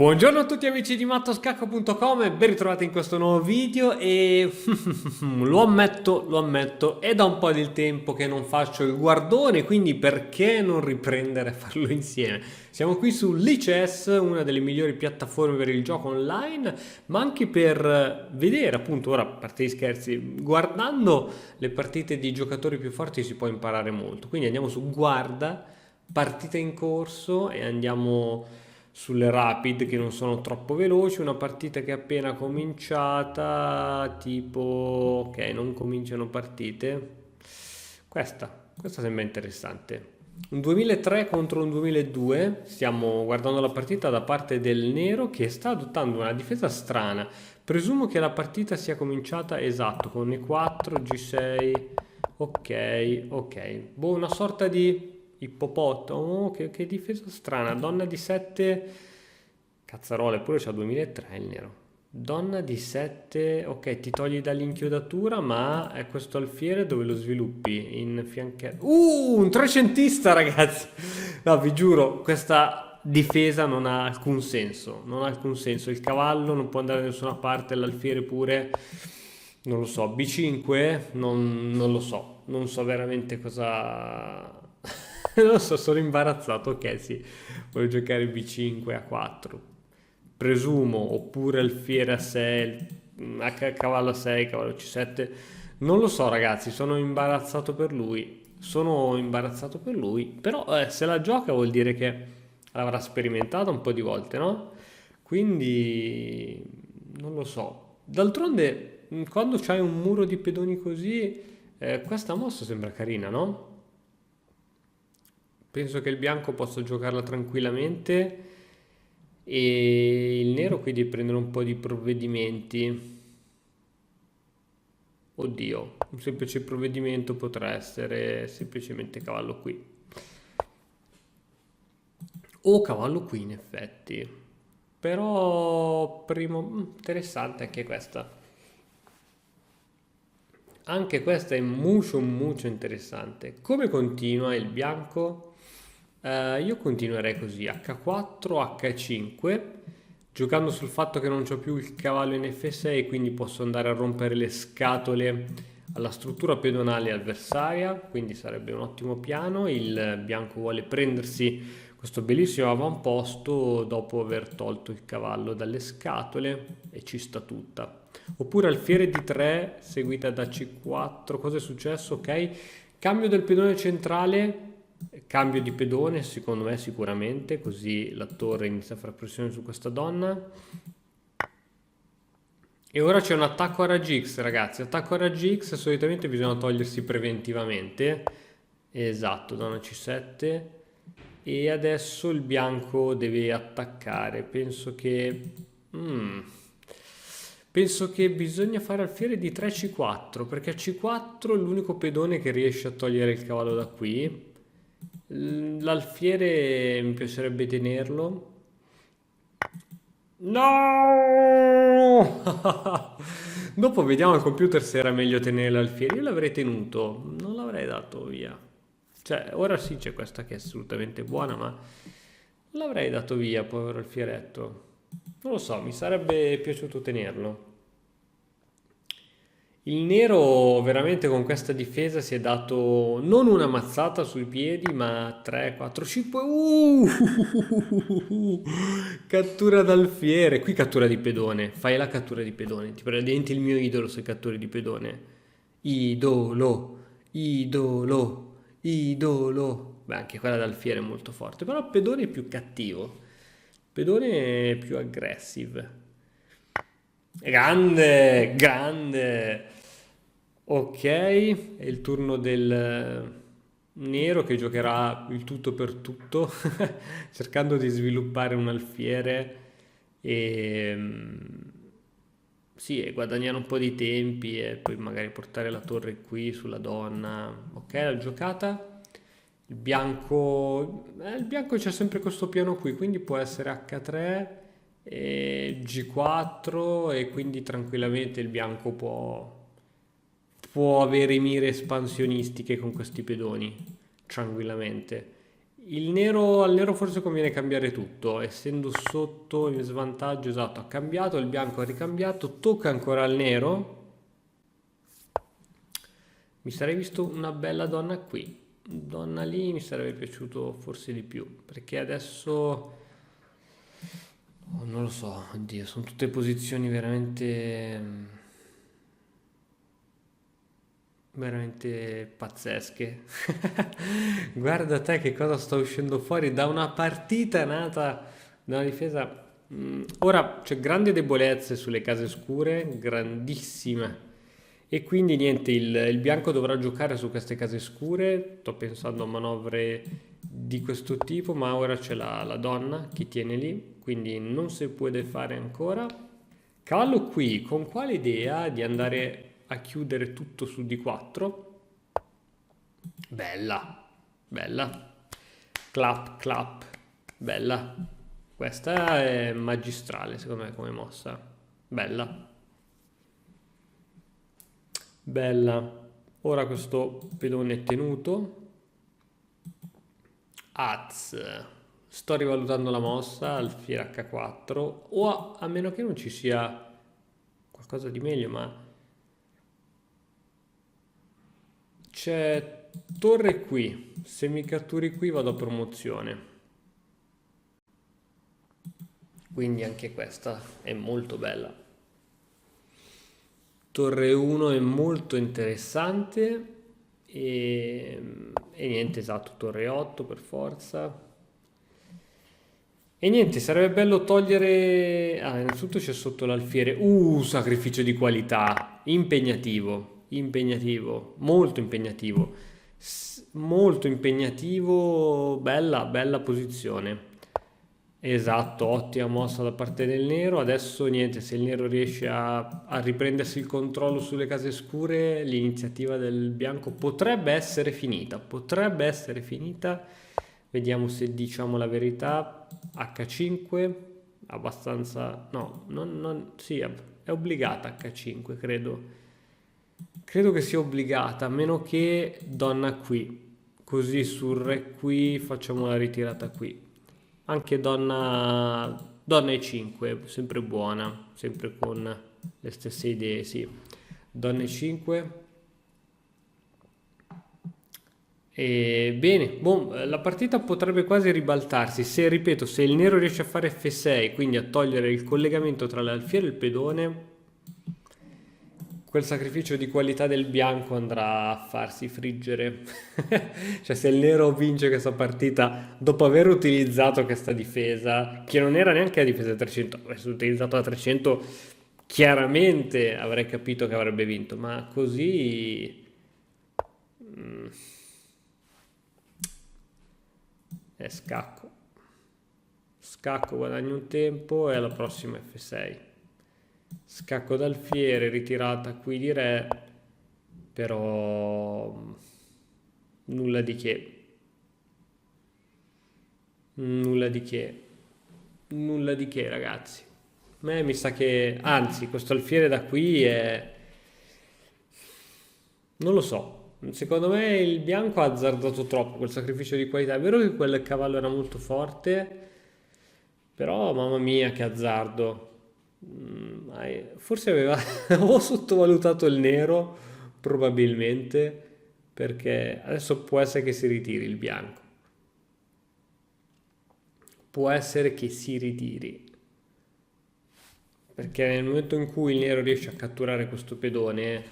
Buongiorno a tutti amici di mattoscacco.com e ben ritrovati in questo nuovo video e lo ammetto, è da un po' di tempo che non faccio il guardone, quindi perché non riprendere a farlo insieme? Siamo qui su Lichess, una delle migliori piattaforme per il gioco online, ma anche per vedere, appunto, ora a parte gli scherzi, guardando le partite di giocatori più forti si può imparare molto. Quindi andiamo su guarda, partita in corso e andiamo sulle rapid che non sono troppo veloci, una partita che è appena cominciata, tipo ok, non cominciano partite. Questa sembra interessante. Un 2003 contro un 2002, stiamo guardando la partita da parte del nero che sta adottando una difesa strana. Presumo che la partita sia cominciata esatto con E4, G6. Ok, ok. Boh, una sorta di ippopotamo. Che difesa strana. Donna di 7. Cazzarola, eppure c'ha 2003 il nero. Donna di 7. Ok, ti togli dall'inchiodatura, ma è questo alfiere dove lo sviluppi? In fianchetta. Un trecentista, ragazzi! No, vi giuro, questa difesa non ha alcun senso. Non ha alcun senso. Il cavallo non può andare da nessuna parte, l'alfiere pure. Non lo so, B5? Non lo so, non so veramente cosa... non lo so, sono imbarazzato, ok sì, voglio giocare B5 a 4, presumo, oppure alfiere a 6, cavallo a 6, cavallo C7, non lo so ragazzi, sono imbarazzato per lui, però se la gioca vuol dire che l'avrà sperimentata un po' di volte, no? Quindi non lo so. D'altronde, quando c'hai un muro di pedoni così, questa mossa sembra carina, no? Penso che il bianco possa giocarla tranquillamente e il nero qui deve prendere un po' di provvedimenti. Oddio, un semplice provvedimento potrà essere semplicemente cavallo qui. O cavallo qui in effetti. Però primo interessante anche questa. Anche questa è molto interessante. Come continua il bianco? Io continuerei così, H4, H5, giocando sul fatto che non c'ho più il cavallo in F6, quindi posso andare a rompere le scatole alla struttura pedonale avversaria, quindi sarebbe un ottimo piano. Il bianco vuole prendersi questo bellissimo avamposto dopo aver tolto il cavallo dalle scatole e ci sta tutta. Oppure alfiere di 3 seguita da C4, cosa è successo? Ok, cambio del pedone centrale, cambio di pedone secondo me sicuramente, così la torre inizia a fare pressione su questa donna. E ora c'è un attacco a raggi X, ragazzi. Attacco a raggi X solitamente bisogna togliersi preventivamente. Esatto, donna C7. E adesso il bianco deve attaccare. Penso che bisogna fare alfiere di 3 C4, perché C4 è l'unico pedone che riesce a togliere il cavallo da qui. L'alfiere mi piacerebbe tenerlo. No! Dopo vediamo al computer se era meglio tenere l'alfiere. Io l'avrei tenuto, non l'avrei dato via. Cioè, ora sì c'è questa che è assolutamente buona, ma non l'avrei dato via, povero alfieretto. Non lo so, mi sarebbe piaciuto tenerlo. Il nero veramente con questa difesa si è dato non una mazzata sui piedi, ma 3, 4, 5. Cattura d'alfiere. Qui cattura di pedone. Fai la cattura di pedone. Ti prego, diventi il mio idolo se catturi di pedone. Idolo, idolo, idolo. Beh, anche quella d'alfiere è molto forte, però pedone è più cattivo. Pedone è più aggressive. Grande, grande. Ok, è il turno del nero che giocherà il tutto per tutto, cercando di sviluppare un alfiere e sì, e guadagnare un po' di tempi e poi magari portare la torre qui sulla donna. Ok, la giocata. Il bianco c'è sempre questo piano qui, quindi può essere H3 e G4 e quindi tranquillamente il bianco può avere mire espansionistiche con questi pedoni, tranquillamente. Al nero forse conviene cambiare tutto, essendo sotto in svantaggio, esatto, ha cambiato, il bianco ha ricambiato, tocca ancora al nero. Mi sarei visto una bella donna qui, donna lì mi sarebbe piaciuto forse di più, perché adesso non lo so, oddio, sono tutte posizioni veramente pazzesche. Guarda te che cosa sta uscendo fuori da una partita nata da una difesa. Ora c'è grandi debolezze sulle case scure, grandissime. E quindi niente, il bianco dovrà giocare su queste case scure. Sto pensando a manovre di questo tipo, ma ora c'è la donna che tiene lì, quindi non si può fare ancora. Cavallo qui, con quale idea di andare a chiudere tutto su D4? Bella, bella. Clap, clap, bella. Questa è magistrale, secondo me, come mossa. Bella, bella. Ora questo pedone è tenuto. Az. Sto rivalutando la mossa, alfiere H4, o a meno che non ci sia qualcosa di meglio, ma c'è torre qui. Se mi catturi qui vado a promozione. Quindi anche questa è molto bella. Torre 1 è molto interessante e niente, esatto, torre 8 per forza. E niente, sarebbe bello togliere. Ah, innanzitutto c'è sotto l'alfiere. Sacrificio di qualità. Impegnativo, impegnativo, molto impegnativo. Molto impegnativo, bella, bella posizione. Esatto, ottima mossa da parte del nero. Adesso niente, se il nero riesce a riprendersi il controllo sulle case scure, l'iniziativa del bianco potrebbe essere finita. Potrebbe essere finita. Vediamo se diciamo la verità. H5, abbastanza. No, sì, è obbligata H5, credo. Credo che sia obbligata, a meno che donna qui. Così sul re qui facciamo la ritirata qui. Anche donna E5, sempre buona, sempre con le stesse idee, sì. Donna E5. E bene, boh, la partita potrebbe quasi ribaltarsi se, ripeto, se il nero riesce a fare F6, quindi a togliere il collegamento tra l'alfiere e il pedone, quel sacrificio di qualità del bianco andrà a farsi friggere. Cioè, se il nero vince questa partita dopo aver utilizzato questa difesa, che non era neanche la difesa 300, avesse utilizzato la 300, chiaramente avrei capito che avrebbe vinto, ma così è scacco. Scacco, guadagno un tempo e alla prossima F6. Scacco d'alfiere, ritirata qui di re, però nulla di che. Nulla di che. Nulla di che, ragazzi. A me mi sa che, anzi, questo alfiere da qui è. Non lo so. Secondo me il bianco ha azzardato troppo quel sacrificio di qualità. È vero che quel cavallo era molto forte, però mamma mia che azzardo. Forse aveva o sottovalutato il nero, probabilmente, perché adesso può essere che si ritiri il bianco. Può essere che si ritiri. Perché nel momento in cui il nero riesce a catturare questo pedone,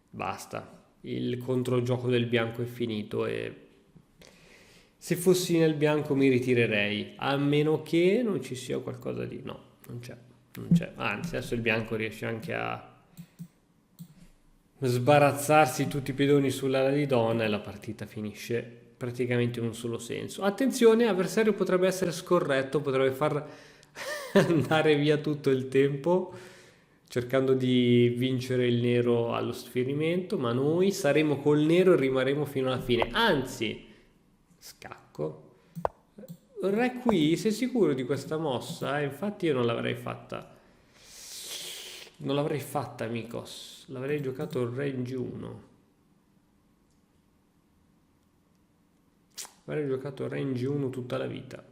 basta. Il controgioco del bianco è finito e se fossi nel bianco mi ritirerei, a meno che non ci sia qualcosa di. No, non c'è, non c'è. Anzi, adesso il bianco riesce anche a sbarazzarsi tutti i pedoni sull'ala di donna e la partita finisce praticamente in un solo senso. Attenzione, avversario potrebbe essere scorretto, potrebbe far andare via tutto il tempo cercando di vincere il nero allo sferimento, ma noi saremo col nero e rimarremo fino alla fine. Anzi, scacco. Re qui, sei sicuro di questa mossa? Infatti io non l'avrei fatta. Non l'avrei fatta, amigos. L'avrei giocato il re in G1. Avrei giocato re in G1 tutta la vita.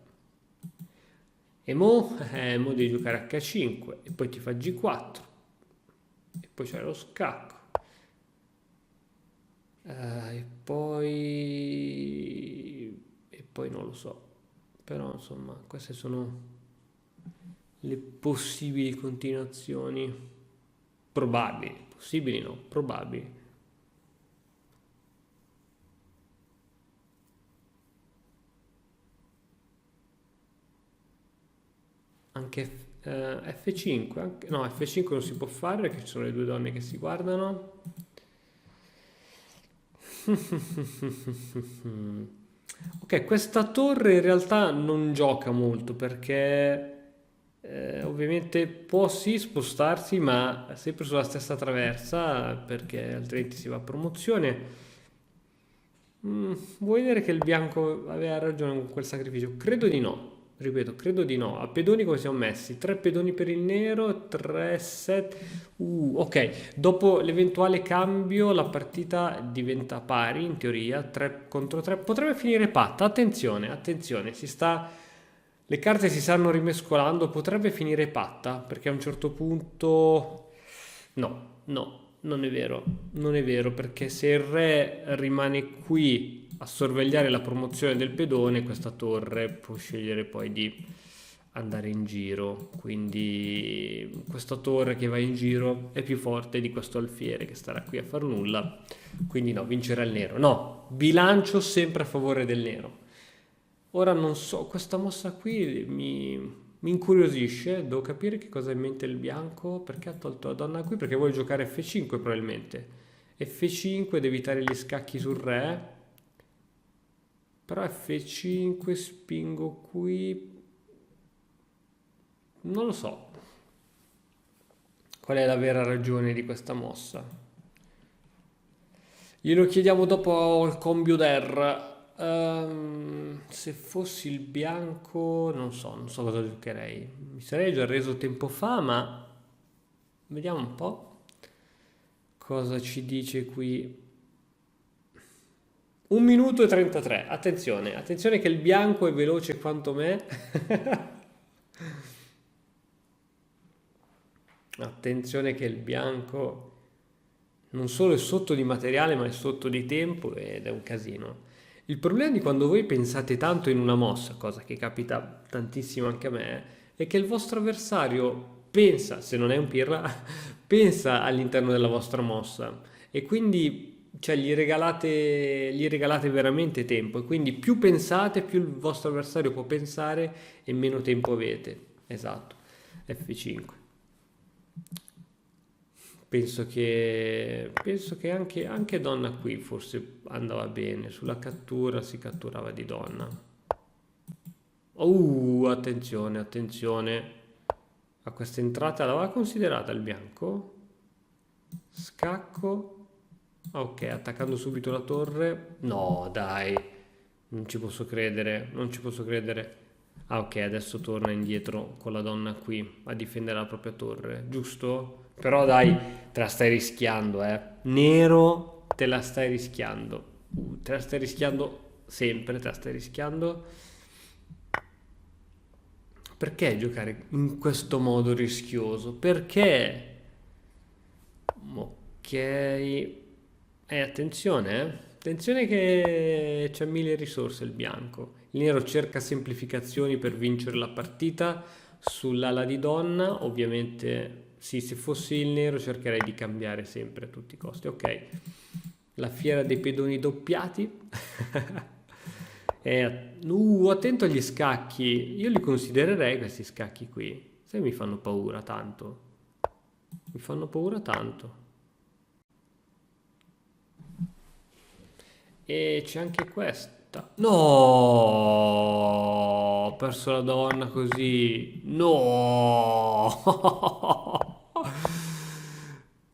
E mo? Mo devi giocare H5 e poi ti fa G4 e poi c'è lo scacco. E poi non lo so, però insomma queste sono le possibili continuazioni, probabili, possibili no, probabili. Anche F5, no, F5 non si può fare perché ci sono le due donne che si guardano. Ok, questa torre in realtà non gioca molto perché ovviamente può sì spostarsi, ma sempre sulla stessa traversa perché altrimenti si va a promozione. Vuoi vedere che il bianco aveva ragione con quel sacrificio? Credo di no. Ripeto, credo di no. A pedoni come siamo messi? 3 pedoni per il nero, 3, 7. Ok, dopo l'eventuale cambio la partita diventa pari in teoria, 3 contro 3. Potrebbe finire patta. Attenzione, attenzione, le carte si stanno rimescolando, potrebbe finire patta perché a un certo punto no, no, non è vero, non è vero perché se il re rimane qui a sorvegliare la promozione del pedone, questa torre può scegliere poi di andare in giro, quindi questa torre che va in giro è più forte di questo alfiere che starà qui a far nulla, quindi no, vincerà il nero. No, bilancio sempre a favore del nero. Ora non so, questa mossa qui mi incuriosisce, devo capire che cosa ha in mente il bianco, perché ha tolto la donna qui, perché vuole giocare F5 probabilmente. F5 ed evitare gli scacchi sul re, però F5 spingo qui, non lo so qual è la vera ragione di questa mossa. Glielo chiediamo dopo il computer. Se fossi il bianco, non so cosa giocherei. Mi sarei già reso tempo fa, ma vediamo un po' cosa ci dice qui. 1 minuto e 33. Attenzione, attenzione che il bianco è veloce quanto me. Attenzione che il bianco non solo è sotto di materiale, ma è sotto di tempo ed è un casino. Il problema di quando voi pensate tanto in una mossa, cosa che capita tantissimo anche a me, è che il vostro avversario pensa, se non è un pirla, pensa all'interno della vostra mossa e quindi cioè, gli regalate veramente tempo e quindi più pensate, più il vostro avversario può pensare e meno tempo avete. Esatto, F5. Penso che anche donna qui forse andava bene, sulla cattura si catturava di donna. Attenzione, attenzione. A questa entrata l'aveva considerata il bianco? Scacco. Ok, attaccando subito la torre. No, dai, non ci posso credere, non ci posso credere. Ok, adesso torna indietro con la donna qui a difendere la propria torre, giusto? Però dai, te la stai rischiando, eh. Nero, te la stai rischiando. Te la stai rischiando sempre, te la stai rischiando. Perché giocare in questo modo rischioso? Perché? Ok. Attenzione, eh. Attenzione che c'è 1000 risorse il bianco. Il nero cerca semplificazioni per vincere la partita sull'ala di donna. Ovviamente, sì, se fossi il nero cercherei di cambiare sempre a tutti i costi. Ok, la fiera dei pedoni doppiati. Attento agli scacchi. Io li considererei questi scacchi qui. Se mi fanno paura tanto. Mi fanno paura tanto. E c'è anche questa. No, ho perso la donna così. No.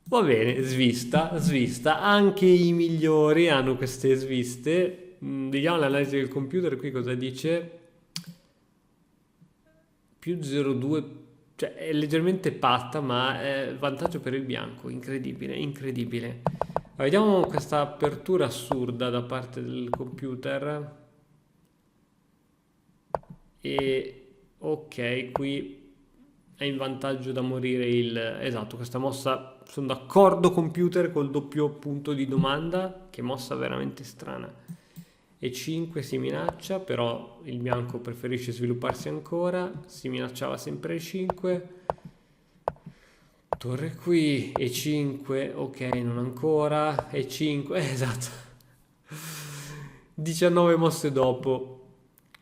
Va bene, svista, svista. Anche i migliori hanno queste sviste. Vediamo l'analisi del computer qui cosa dice. Più 0,2, cioè è leggermente patta, ma è vantaggio per il bianco. Incredibile, incredibile. Vediamo questa apertura assurda da parte del computer. E ok, qui è in vantaggio da morire il... Esatto, questa mossa, sono d'accordo computer col doppio punto di domanda, che mossa veramente strana. E5 si minaccia, però il bianco preferisce svilupparsi ancora, si minacciava sempre E5. Torre qui, E5, ok, non ancora, E5, esatto. 19 mosse dopo.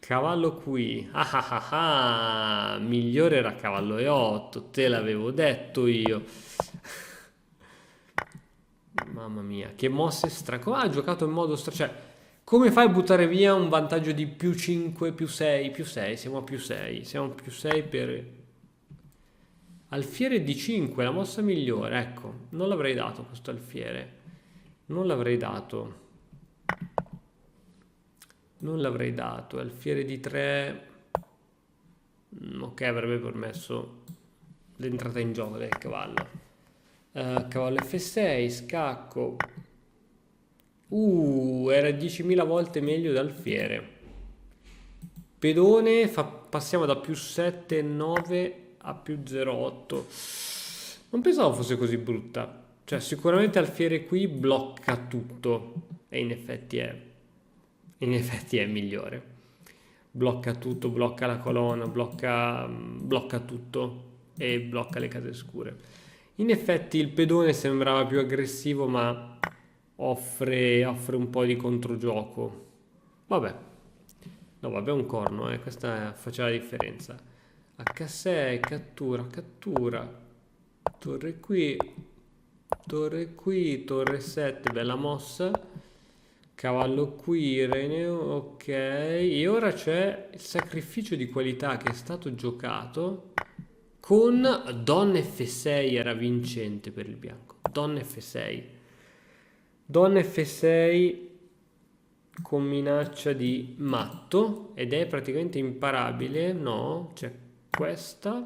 Cavallo qui, ah ah ah ah, migliore era cavallo E8, te l'avevo detto io. Mamma mia, che mosse ha giocato in modo cioè, come fai a buttare via un vantaggio di più 5, più 6, più 6, siamo a più 6, siamo a più 6 per... Alfiere D5, la mossa migliore, ecco, non l'avrei dato questo alfiere, non l'avrei dato. Non l'avrei dato, alfiere di 3, ok, avrebbe permesso l'entrata in gioco del cavallo. Cavallo F6, scacco. Era 10.000 volte meglio d'alfiere. Pedone, passiamo da più 7, 9 a più 0,8. Non pensavo fosse così brutta. Cioè, sicuramente alfiere qui blocca tutto. E in effetti è migliore. Blocca tutto, blocca la colonna, blocca tutto e blocca le case scure. In effetti il pedone sembrava più aggressivo, ma offre un po' di controgioco. Vabbè, no, vabbè, un corno, questa faceva la differenza. H6, cattura, cattura. Torre qui, torre 7, bella mossa. Cavallo qui, re, ok. E ora c'è il sacrificio di qualità che è stato giocato con Donna F6, era vincente per il bianco. Donna F6. Donna F6 con minaccia di matto ed è praticamente imparabile. No, c'è questa.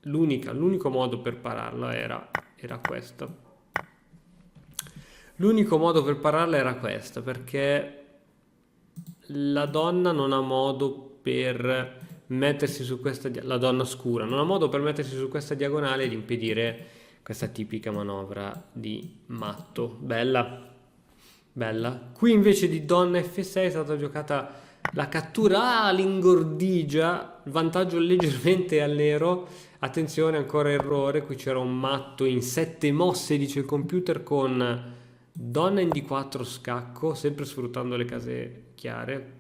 L'unico modo per pararla era questa. L'unico modo per pararla era questa, perché la donna non ha modo per mettersi su questa la donna scura non ha modo per mettersi su questa diagonale ed impedire questa tipica manovra di matto. Bella, bella. Qui invece di donna F6 è stata giocata la cattura, l'ingordigia, vantaggio leggermente al nero. Attenzione, ancora errore, qui c'era un matto in 7 mosse, dice il computer, con donna in D4 scacco, sempre sfruttando le case chiare.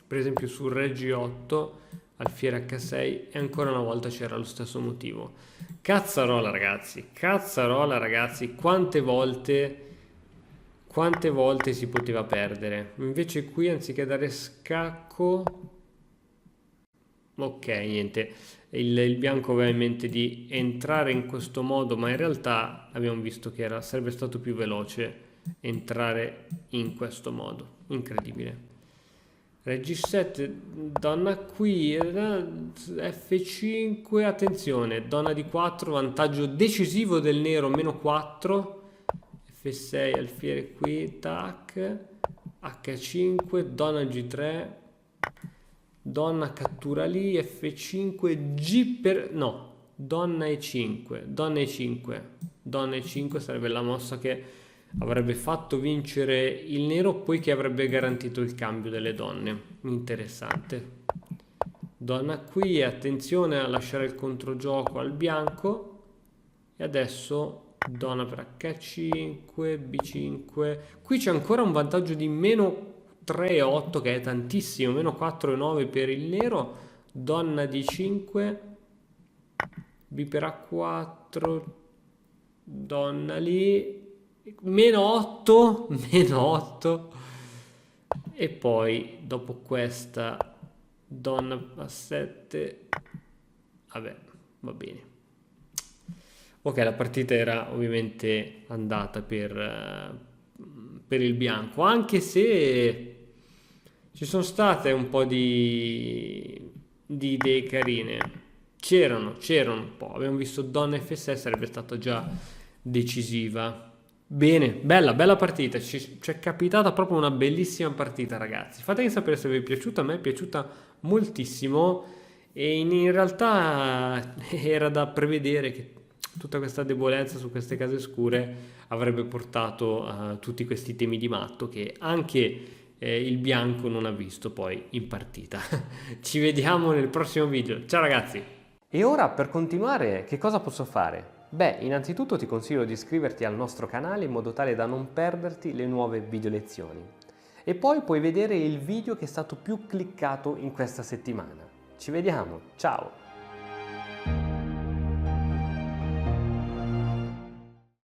Per esempio su re G8, alfiere H6 e ancora una volta c'era lo stesso motivo. Cazzarola ragazzi, quante volte si poteva perdere. Invece qui anziché dare scacco... Ok, niente, il bianco aveva in mente di entrare in questo modo, ma in realtà abbiamo visto che sarebbe stato più veloce entrare in questo modo. Incredibile. Re G7, donna qui, F5, attenzione, donna di 4, vantaggio decisivo del nero, meno 4, F6, alfiere qui, tac, H5, donna G3, donna cattura lì, F5, G per... no, donna E5, donna E5, donna E5 sarebbe la mossa che avrebbe fatto vincere il nero, poiché avrebbe garantito il cambio delle donne. Interessante. Donna qui, attenzione a lasciare il controgioco al bianco. E adesso donna per H5, B5. Qui c'è ancora un vantaggio di meno 3,8 che è tantissimo, meno 4,9 per il nero. Donna D5, B per A4, donna lì, meno 8, meno 8, e poi dopo questa donna A7, vabbè, va bene. Ok, la partita era ovviamente andata per il bianco, anche se ci sono state un po' di idee carine. C'erano un po'. Abbiamo visto donna F6, sarebbe stata già decisiva. Bene, bella partita, ci è capitata proprio una bellissima partita ragazzi. Fatemi sapere se vi è piaciuta, a me è piaciuta moltissimo e in realtà era da prevedere che tutta questa debolezza su queste case scure avrebbe portato a tutti questi temi di matto che anche il bianco non ha visto poi in partita. Ci vediamo nel prossimo video, ciao ragazzi! E ora per continuare che cosa posso fare? Beh, innanzitutto ti consiglio di iscriverti al nostro canale in modo tale da non perderti le nuove video lezioni. E poi puoi vedere il video che è stato più cliccato in questa settimana. Ci vediamo, ciao!